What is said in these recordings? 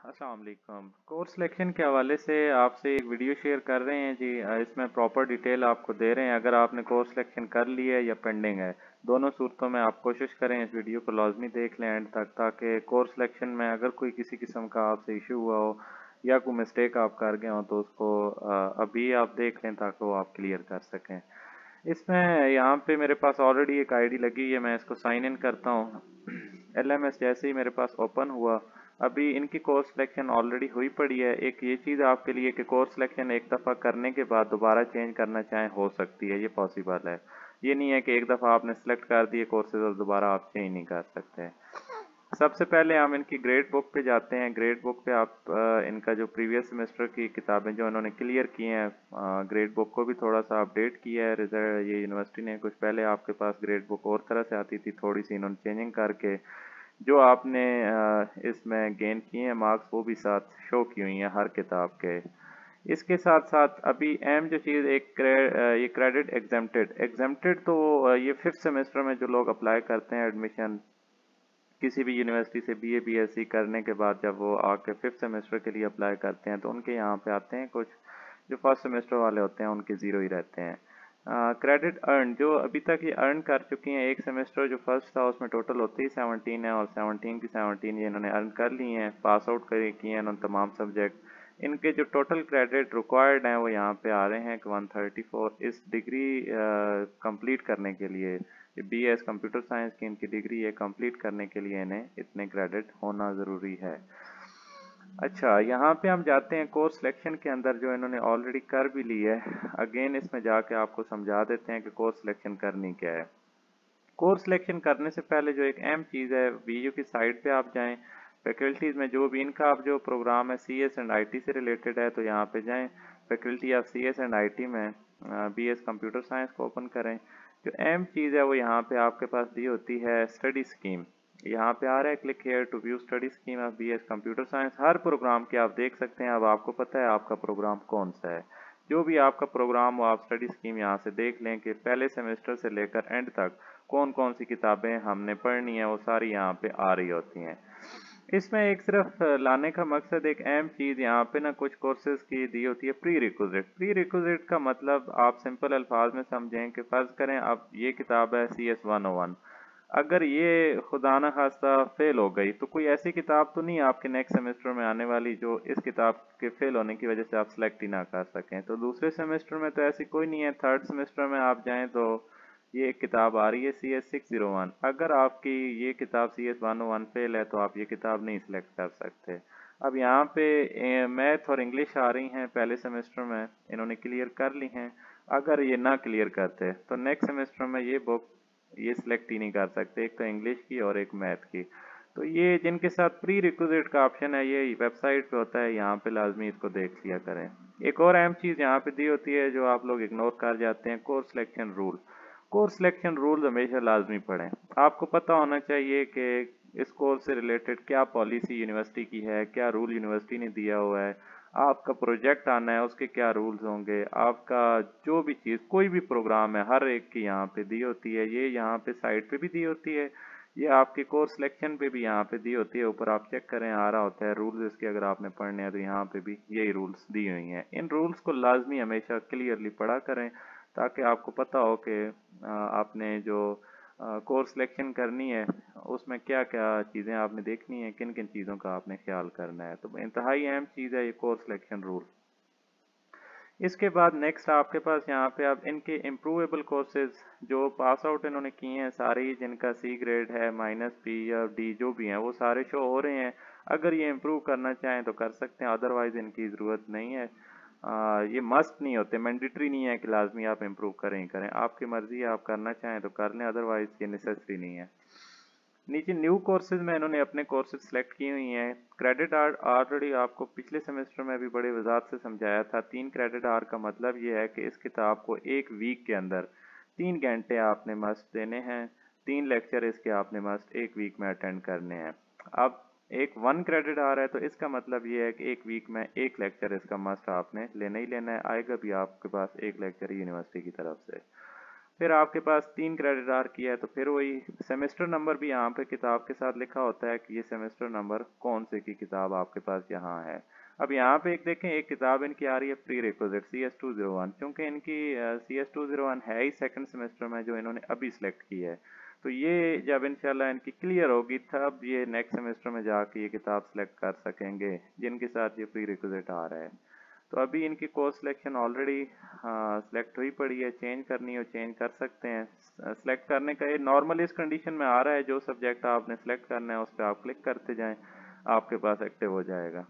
अस्सलाम वालेकुम। Course selection के हवाले से आपसे एक वीडियो शेयर कर रहे हैं जी। इसमें प्रॉपर डिटेल आपको दे रहे हैं। अगर आपने कोर्स सिलेक्शन कर लिया है या पेंडिंग है, दोनों सूरतों में आप कोशिश करें इस वीडियो को लाजमी देख लें एंड तक, ताकि कोर्स सिलेक्शन में अगर कोई किसी किस्म का आपसे इशू हुआ हो या कोई मिस्टेक आप कर गए हो तो उसको अभी आप देख लें ताकि वो आप क्लियर कर सकें। इसमें यहाँ पे मेरे पास ऑलरेडी एक आईडी लगी हुई है, मैं इसको साइन इन करता हूँ। एलएमएस जैसे ही मेरे पास ओपन हुआ, अभी इनकी कोर्स सिलेक्शन ऑलरेडी हुई पड़ी है। एक ये चीज़ आपके लिए कि कोर्स सिलेक्शन एक दफ़ा करने के बाद दोबारा चेंज करना चाहें हो सकती है, ये पॉसिबल है। ये नहीं है कि एक दफ़ा आपने सेलेक्ट कर दिए कोर्सेज और दोबारा आप चेंज नहीं कर सकते। सबसे पहले हम इनकी ग्रेड बुक पे जाते हैं। ग्रेड बुक पे आप इनका जो प्रीवियस सेमेस्टर की किताबें जो इन्होंने क्लियर की हैं, ग्रेड बुक को भी थोड़ा सा अपडेट किया है रिजल्ट। ये यूनिवर्सिटी ने कुछ पहले आपके पास ग्रेड बुक और तरह से आती थी, थोड़ी सी इन्होंने चेंजिंग करके जो आपने इसमें गेन किए हैं मार्क्स वो भी साथ शो की हुई हैं हर किताब के। इसके साथ साथ अभी अहम जो चीज़ ये क्रेडिट एग्जेम्प्टेड एग्जेम्प्टेड तो ये फिफ्थ सेमेस्टर में जो लोग अप्लाई करते हैं एडमिशन किसी भी यूनिवर्सिटी से बीए बीएससी करने के बाद, जब वो आके फिफ्थ सेमेस्टर के लिए अप्लाई करते हैं तो उनके यहाँ पे आते हैं कुछ जो फर्स्ट सेमेस्टर वाले होते हैं उनके ज़ीरो ही रहते हैं। क्रेडिट अर्न जो अभी तक ये अर्न कर चुकी हैं, एक सेमेस्टर जो फर्स्ट था उसमें टोटल होती ही 17 है और 17 की 17 ये इन्होंने अर्न कर ली हैं, पास आउट किए हैं इन्होंने तमाम सब्जेक्ट। इनके जो टोटल क्रेडिट रिक्वायर्ड हैं वो यहाँ पे आ रहे हैं कि 134 इस डिग्री कंप्लीट करने के लिए। बी एस कंप्यूटर साइंस की इनकी डिग्री है, कंप्लीट करने के लिए इन्हें इतने क्रेडिट होना ज़रूरी है। अच्छा, यहाँ पे हम जाते हैं कोर्स सिलेक्शन के अंदर जो इन्होंने ऑलरेडी कर भी ली है। अगेन इसमें जाके आपको समझा देते हैं कि कोर्स सिलेक्शन करनी क्या है। कोर्स सिलेक्शन करने से पहले जो एक अहम चीज़ है, वीयू की साइट पे आप जाएं, फैकल्टीज़ में जो भी इनका आप जो प्रोग्राम है C S and I T से रिलेटेड है तो यहाँ पे जाएं, faculty of C S and I T में बी एस कंप्यूटर साइंस को ओपन करें। जो अहम चीज़ है वो यहाँ पे आपके पास दी होती है स्टडी स्कीम। यहाँ पे आ रहा है click here to view study scheme of B S computer science. हर प्रोग्राम के आप देख सकते हैं। अब आपको पता है आपका प्रोग्राम कौन सा है। जो भी आपका प्रोग्राम हो आप स्टडी स्कीम यहाँ से देख लें कि पहले सेमेस्टर से लेकर एंड तक कौन कौन सी किताबें हमने पढ़नी है, वो सारी यहाँ पे आ रही होती हैं। इसमें एक सिर्फ लाने का मकसद एक अहम चीज़ यहाँ पे ना कुछ कोर्सेज की दी होती है प्री रिक्विजिट। प्री रिक्विजिट का मतलब आप सिंपल अल्फाज में समझें कि फ़र्ज़ करें अब ये किताब है सी एस 101, अगर ये खुदा न खास्ता फेल हो गई तो कोई ऐसी किताब तो नहीं आपके नेक्स्ट सेमेस्टर में आने वाली जो इस किताब के फेल होने की वजह से आप सेलेक्ट ही ना कर सकें। तो दूसरे सेमेस्टर में तो ऐसी कोई नहीं है। थर्ड सेमेस्टर में आप जाएं तो ये एक किताब आ रही है सी एस 601, अगर आपकी ये किताब सी एस 101 फेल है तो आप ये किताब नहीं सिलेक्ट कर सकते। अब यहाँ पे मैथ और इंग्लिश आ रही हैं, पहले सेमेस्टर में इन्होंने क्लियर कर ली हैं। अगर ये ना क्लियर करते तो नेक्स्ट सेमेस्टर में ये बुक ये सिलेक्ट ही नहीं कर सकते, एक तो इंग्लिश की और एक मैथ की। तो ये जिनके साथ प्री रिक्विजिट का ऑप्शन है ये वेबसाइट पे होता है, यहाँ पे लाजमी इसको देख लिया करें। एक और अहम चीज़ यहाँ पे दी होती है जो आप लोग इग्नोर कर जाते हैं, course selection rule. Course selection rule हमेशा लाजमी पढ़ें। आपको पता होना चाहिए कि इस कोर्स से रिलेटेड क्या पॉलिसी यूनिवर्सिटी की है, क्या रूल यूनिवर्सिटी ने दिया हुआ है, आपका प्रोजेक्ट आना है उसके क्या रूल्स होंगे, आपका जो भी चीज़ कोई भी प्रोग्राम है हर एक की यहाँ पे दी होती है। ये यहाँ पे साइट पे भी दी होती है, ये आपके कोर्स सिलेक्शन पे भी यहाँ पे दी होती है। ऊपर आप चेक करें आ रहा होता है रूल्स इसके, अगर आपने पढ़ने हैं तो यहाँ पे भी यही रूल्स दी हुई हैं। इन रूल्स को लाजमी हमेशा क्लियरली पढ़ा करें ताकि आपको पता हो कि आपने जो कोर्स सिलेक्शन करनी है उसमें क्या क्या चीज़ें आपने देखनी है, किन किन चीज़ों का आपने ख्याल करना है। तो इंतहाई अहम चीज़ है ये कोर्स सिलेक्शन रूल। इसके बाद नेक्स्ट आपके पास यहाँ पे आप इनके इम्प्रूवेबल कोर्सेज जो पास आउट इन्होंने किए हैं सारे ही, जिनका सी ग्रेड है माइनस पी या डी जो भी हैं वो सारे शो हो रहे हैं। अगर ये इम्प्रूव करना चाहें तो कर सकते हैं, अदरवाइज इनकी ज़रूरत नहीं है। ये मस्ट नहीं होते, मैंडेटरी नहीं है कि लाजमी आप इम्प्रूव करें ही करें, आपकी मर्ज़ी है, आप करना चाहें तो कर लें, अदरवाइज ये नेसेसरी नहीं है। नीचे न्यू कोर्सेज में इन्होंने अपने कोर्सेज सेलेक्ट की हुई हैं। क्रेडिट आर ऑलरेडी आपको पिछले सेमेस्टर में भी बड़े वजाहत से समझाया था। 3 क्रेडिट आर का मतलब ये है कि इस किताब को एक वीक के अंदर 3 घंटे आपने मस्ट देने हैं, 3 लेक्चर इसके आपने मस्ट एक वीक में अटेंड करने हैं। अब एक 1 क्रेडिट आर है तो इसका मतलब ये है कि एक वीक में एक लेक्चर इसका मस्ट आपने लेना ही लेना है, आएगा भी आपके पास एक लेक्चर यूनिवर्सिटी की तरफ से। फिर आपके पास 3 क्रेडिट आवर की है तो फिर वही सेमेस्टर नंबर भी यहाँ पे किताब के साथ लिखा होता है कि ये सेमेस्टर नंबर कौन से की किताब आपके पास यहाँ है। अब यहाँ पे एक देखें, एक किताब इनकी आ रही है प्री रिक्विजिट CS201, क्योंकि इनकी CS201 है ही सेकंड सेमेस्टर में जो इन्होंने अभी सिलेक्ट की है। तो ये जब इंशाल्लाह इनकी क्लियर होगी तब ये नेक्स्ट सेमेस्टर में जाके ये किताब सेलेक्ट कर सकेंगे जिनके साथ ये प्री रिक्विजिट आ रहा है। तो अभी इनकी कोर्स सिलेक्शन ऑलरेडी सिलेक्ट हुई पड़ी है, चेंज करनी हो चेंज कर सकते हैं। सिलेक्ट करने का ये नॉर्मल इस कंडीशन में आ रहा है, जो सब्जेक्ट आपने सेलेक्ट करना है उस पर आप क्लिक करते जाएं, आपके पास एक्टिव हो जाएगा।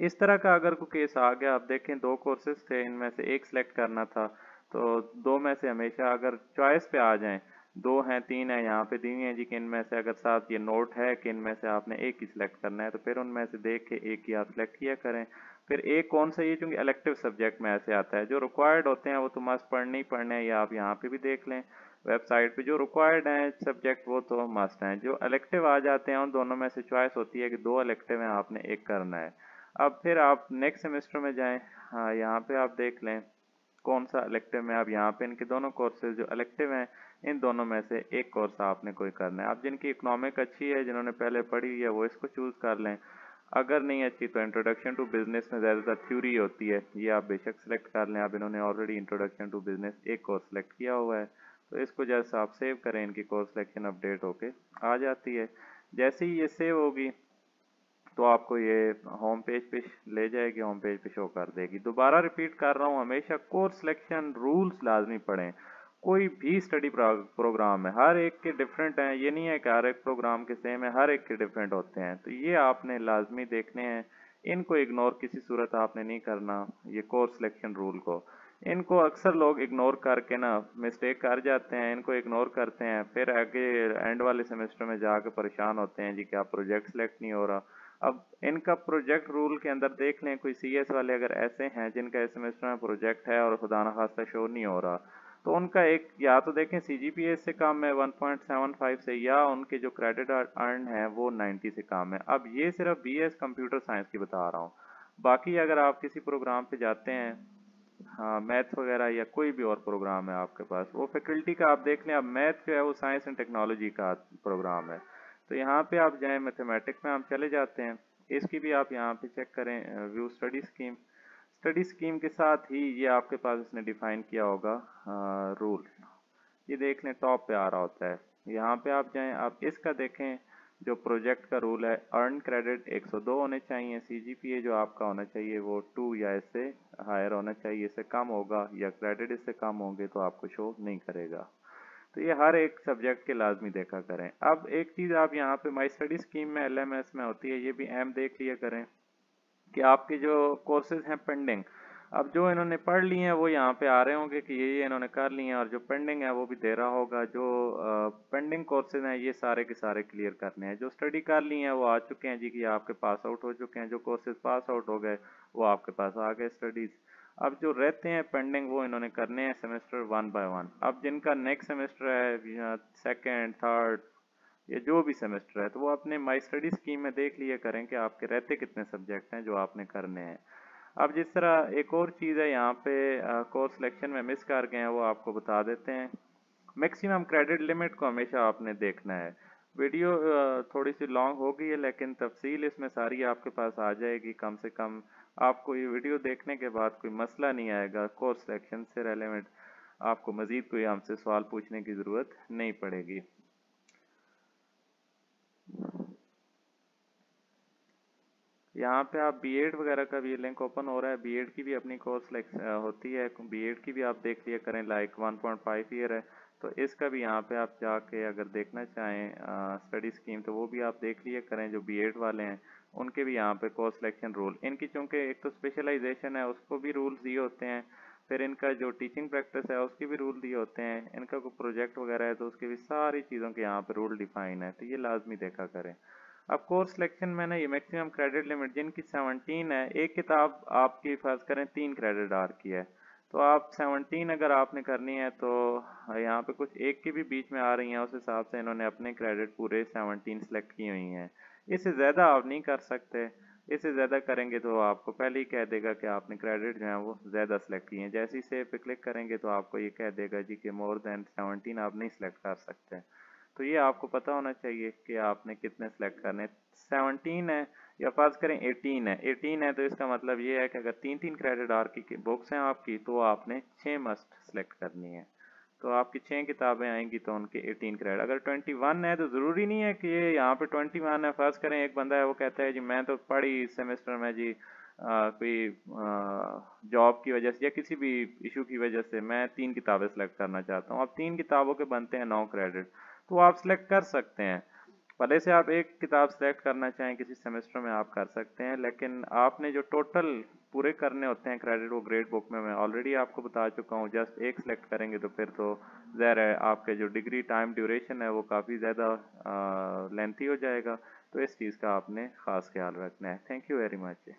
इस तरह का अगर कोई केस आ गया, आप देखें 2 कोर्सेज थे, इनमें से एक सिलेक्ट करना था, तो 2 में से हमेशा अगर चॉइस पे आ जाएं, 2 हैं 3 है यहाँ पे दी हुई हैं जी कि इनमें से अगर साथ ये नोट है कि इनमें से आपने एक ही सिलेक्ट करना है, तो फिर उनमें से देख के एक ही आप सिलेक्ट किया करें। फिर एक कौन सा, ये चूंकि इलेक्टिव सब्जेक्ट में ऐसे आता है, जो रिक्वायर्ड होते हैं वो तो मस्ट पढ़ने ही पढ़ने हैं, या आप यहाँ पे भी देख लें वेबसाइट पे, जो रिक्वायर्ड हैं सब्जेक्ट वो तो मस्ट हैं। जो इलेक्टिव आ जाते हैं उन दोनों में से चॉइस होती है कि 2 इलेक्टिव हैं, आपने एक करना है। अब फिर आप नेक्स्ट सेमेस्टर में जाएं, हाँ यहाँ पे आप देख लें कौन सा इलेक्टिव में, आप यहाँ पे इनके दोनों कोर्सेज जो इलेक्टिव हैं इन दोनों में से एक कोर्स आपने कोई करना है। आप जिनकी इकोनॉमिक अच्छी है, जिन्होंने पहले पढ़ी हुई है, वो इसको चूज़ कर लें। अगर नहीं अच्छी तो इंट्रोडक्शन टू बिजनेस में ज़्यादातर थ्योरी होती है, ये आप बेशक सेलेक्ट कर लें। आप इन्होंने ऑलरेडी इंट्रोडक्शन टू बिजनेस एक कोर्स सेलेक्ट किया हुआ है, तो इसको जैसे आप सेव करें, इनकी कोर्स सिलेक्शन अपडेट होके आ जाती है। जैसे ही ये सेव होगी तो आपको ये होम पेज पे ले जाएगी, होम पेज पे शो कर देगी। दोबारा रिपीट कर रहा हूँ, हमेशा कोर्स सिलेक्शन रूल्स लाजमी पढ़ें। कोई भी स्टडी प्रोग्राम है, हर एक के डिफरेंट हैं, ये नहीं है कि हर एक प्रोग्राम के सेम है, हर एक के डिफरेंट होते हैं। तो ये आपने लाजमी देखने हैं, इनको इग्नोर किसी सूरत आपने नहीं करना, ये कोर्स सिलेक्शन रूल को। इनको अक्सर लोग इग्नोर करके ना मिस्टेक कर जाते हैं, इनको इग्नोर करते हैं, फिर आगे एंड वाले सेमेस्टर में जाके परेशान होते हैं जी कि आप प्रोजेक्ट सेलेक्ट नहीं हो रहा। अब इनका प्रोजेक्ट रूल के अंदर देख लें, कोई CS वाले अगर ऐसे हैं जिनका इस सेमेस्टर में प्रोजेक्ट है और खुदा न खास्ता शो नहीं हो रहा, तो उनका एक या तो देखें CGPA से कम है 1.75 से, या उनके जो क्रेडिट अर्न है वो 90 से कम है। अब ये सिर्फ BS कंप्यूटर साइंस की बता रहा हूँ, बाकी अगर आप किसी प्रोग्राम पे जाते हैं, हाँ मैथ वगैरह या कोई भी और प्रोग्राम है आपके पास, वो फैकल्टी का आप देख लें। अब मैथ जो है वो साइंस एंड टेक्नोलॉजी का प्रोग्राम है, तो यहाँ पे आप जाएं, मैथमेटिक्स में हम चले जाते हैं। इसकी भी आप यहाँ पे चेक करें, view study scheme. Study scheme के साथ ही ये आपके पास इसने डिफाइन किया होगा रूल, ये देख लें टॉप पे आ रहा होता है। यहाँ पे आप जाएं, आप इसका देखें, जो प्रोजेक्ट का रूल है, अर्न क्रेडिट 102 होने चाहिए, CGPA जो आपका होना चाहिए वो 2 या इससे हायर होना चाहिए, इससे कम होगा या क्रेडिट इससे कम होंगे तो आपको शो नहीं करेगा। तो ये हर एक सब्जेक्ट के लाजमी देखा करें। अब एक चीज़ आप यहाँ पे माई स्टडी स्कीम में LMS में होती है, ये भी देख लिया करें कि आपके जो कोर्सेज हैं पेंडिंग, अब जो इन्होंने पढ़ लिए हैं वो यहाँ पे आ रहे होंगे कि ये इन्होंने कर लिए हैं, और जो पेंडिंग है वो भी दे रहा होगा। जो पेंडिंग कोर्सेज हैं ये सारे के सारे क्लियर करने हैं। जो स्टडी कर ली हैं वो आ चुके हैं जी कि आपके पास आउट हो चुके हैं, जो कोर्सेज पास आउट हो गए वो आपके पास आ गए स्टडीज़। अब जो रहते हैं पेंडिंग वो इन्होंने करने हैं सेमेस्टर 1 बाय 1। अब जिनका नेक्स्ट सेमेस्टर है, सेकेंड थर्ड या जो भी सेमेस्टर है, तो वो अपने माई स्टडी स्कीम में देख लिया करें कि आपके रहते कितने सब्जेक्ट हैं जो आपने करने हैं। अब जिस तरह एक और चीज़ है यहाँ पे कोर्स सिलेक्शन में मिस कर गए हैं, वो आपको बता देते हैं। मैक्सिमम क्रेडिट लिमिट को हमेशा आपने देखना है। वीडियो थोड़ी सी लॉन्ग हो गई है, लेकिन तफसील इसमें सारी आपके पास आ जाएगी। कम से कम आपको ये वीडियो देखने के बाद कोई मसला नहीं आएगा, कोर्स सिलेक्शन से रेलेवेंट आपको मज़ीद कोई हमसे सवाल पूछने की ज़रूरत नहीं पड़ेगी। यहाँ पे आप B.Ed वगैरह का भी लिंक ओपन हो रहा है, B.Ed की भी अपनी कोर्स होती है, B.Ed की भी आप देख लिया करें, लाइक 1.5 ईयर है, तो इसका भी यहाँ पे आप जाके अगर देखना चाहें स्टडी स्कीम, तो वो भी आप देख लिया करें। जो B.Ed वाले हैं उनके भी यहाँ पे कोर्स सिलेक्शन रूल, इनकी चूँकि एक तो स्पेशलाइजेशन है उसको भी रूल्स दिए होते हैं, फिर इनका जो टीचिंग प्रैक्टिस है उसके भी रूल दिए होते हैं, इनका कोई प्रोजेक्ट वगैरह है तो उसकी भी सारी चीज़ों के यहाँ पे रूल डिफाइन है, तो ये लाजमी देखा करें। अब कोर्स सिलेक्शन में ना ये मैक्सिमम क्रेडिट लिमिट जिनकी 17 है, एक किताब आपकी फर्ज करें 3 क्रेडिट आवर की है, तो आप 17 अगर आपने करनी है तो यहाँ पे कुछ एक की भी बीच में आ रही हैं, उस हिसाब से इन्होंने अपने क्रेडिट पूरे 17 सेलेक्ट की हुई हैं। इससे ज़्यादा आप नहीं कर सकते। इससे ज़्यादा करेंगे तो आपको पहले ही कह देगा कि आपने क्रेडिट जो है वो ज़्यादा सेलेक्ट किए हैं। जैसे ही सेव पे क्लिक करेंगे तो आपको ये कह देगा जी कि मोर देन 17 आप नहीं सेलेक्ट कर सकते। तो ये आपको पता होना चाहिए कि आपने कितने सेलेक्ट करने हैं। 17 है या फर्ज करें 18 है। 18 है तो इसका मतलब ये है कि अगर 3-3 क्रेडिट आवर की बुक्स हैं आपकी तो आपने 6 मस्ट सेलेक्ट करनी है। तो आपकी 6 किताबें आएंगी तो उनके 18 क्रेडिट। अगर 21 है तो ज़रूरी नहीं है कि ये यहाँ पे 21 है। फर्ज करें एक बंदा है वो कहता है जी मैं तो पढ़ी इस सेमेस्टर में जी कोई जॉब की वजह से या किसी भी इशू की वजह से मैं 3 किताबें सेलेक्ट करना चाहता हूँ। अब 3 किताबों के बनते हैं 9 क्रेडिट, तो आप सेलेक्ट कर सकते हैं। भले से आप एक किताब सेलेक्ट करना चाहें किसी सेमेस्टर में आप कर सकते हैं, लेकिन आपने जो टोटल पूरे करने होते हैं क्रेडिट वो ग्रेड बुक में मैं ऑलरेडी आपको बता चुका हूँ। जस्ट एक सेलेक्ट करेंगे तो फिर तो ज़ाहिर है आपके जो डिग्री टाइम ड्यूरेशन है वो काफ़ी ज़्यादा लेंथी हो जाएगा। तो इस चीज़ का आपने ख़ास ख्याल रखना है। Thank you very much.